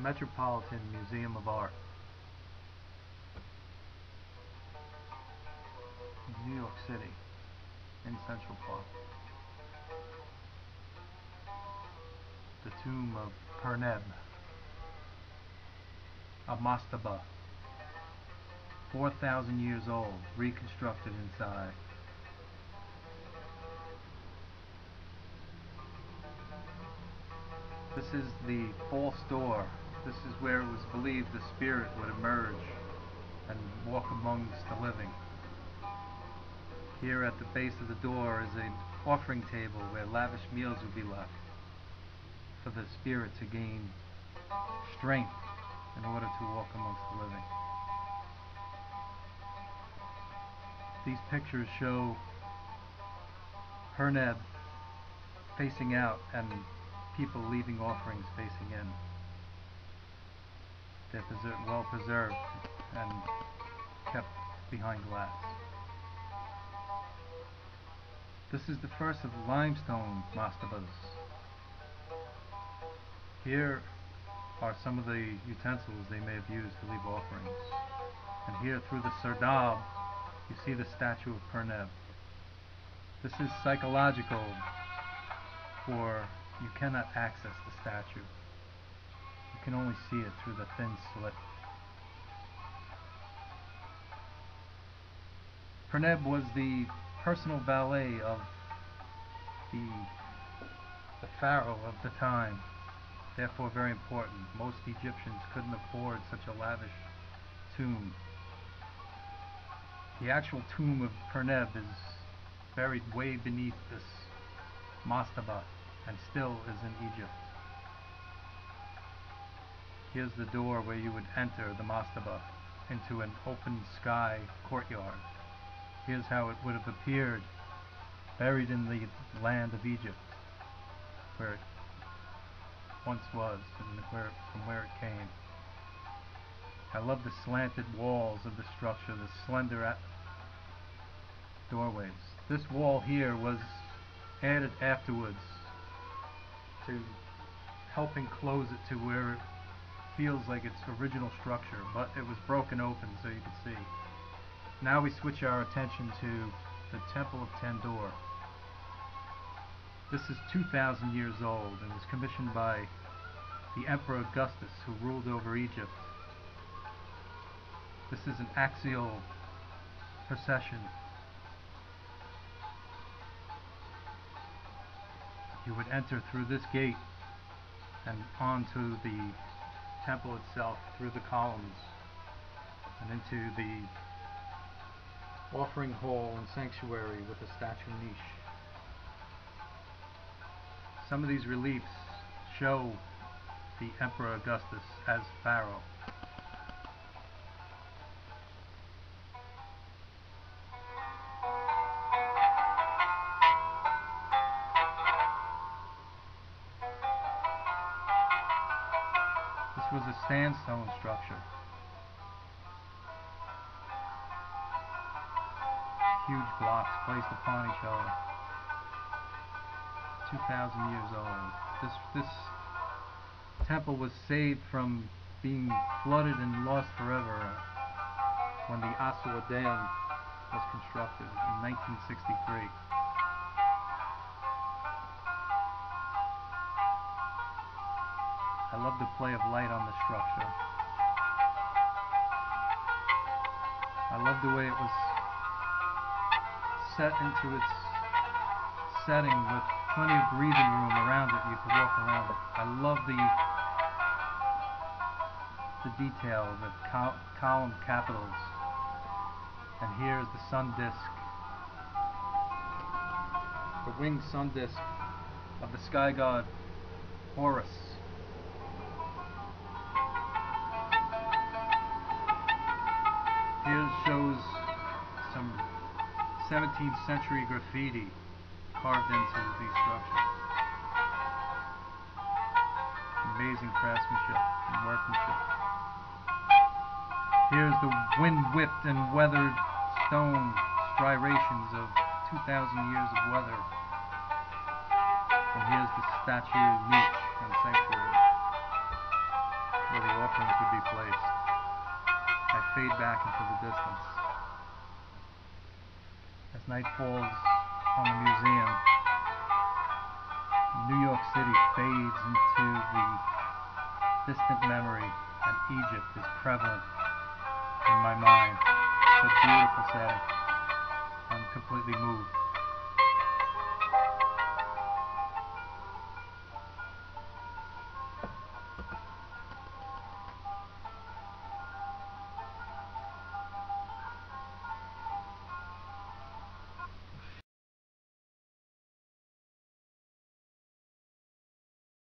Metropolitan Museum of Art, New York City, in Central Park. The tomb of Perneb, a mastaba, 4,000 years old, reconstructed inside. This is the false door. This is where it was believed the spirit would emerge and walk amongst the living. Here at the base of the door is an offering table where lavish meals would be left for the spirit to gain strength in order to walk amongst the living. These pictures show Perneb facing out and people leaving offerings facing in. They're well preserved and kept behind glass. This is the first of limestone mastabas. Here are some of the utensils they may have used to leave offerings. And here through the serdab, you see the statue of Perneb. This is psychological, for you cannot access the statue. You can only see it through the thin slit. Perneb was the personal valet of the pharaoh of the time, therefore very important. Most Egyptians couldn't afford such a lavish tomb. The actual tomb of Perneb is buried way beneath this mastaba and still is in Egypt. Here's the door where you would enter the mastaba into an open sky courtyard. Here's how it would have appeared buried in the land of Egypt, where it once was and from where it came. I love the slanted walls of the structure, the slender doorways. This wall here was added afterwards to help enclose it to where it feels like its original structure, but it was broken open so you could see. Now we switch our attention to the Temple of Dendur. This is 2,000 years old and was commissioned by the Emperor Augustus, who ruled over Egypt. This is an axial procession. You would enter through this gate and onto the temple itself through the columns and into the offering hall and sanctuary with a statue niche. Some of these reliefs show the Emperor Augustus as Pharaoh. This was a sandstone structure. Huge blocks placed upon each other. 2,000 years old. This temple was saved from being flooded and lost forever when the Asua Dam was constructed in 1963. I love the play of light on the structure. I love the way it was set into its setting with plenty of breathing room around it. You could walk around it. I love the detail, the column capitals. And here's the sun disk, the winged sun disk of the sky god Horus. Here shows some 17th century graffiti carved into these structures. Amazing craftsmanship and workmanship. Here's the wind-whipped and weathered stone striations of 2,000 years of weather. And here's the statue niche and sanctuary. where the offerings would be placed. I fade back into the distance. As night falls on the museum, New York City fades into the distant memory, and Egypt is prevalent in my mind. It's a beautiful setting. I'm completely moved.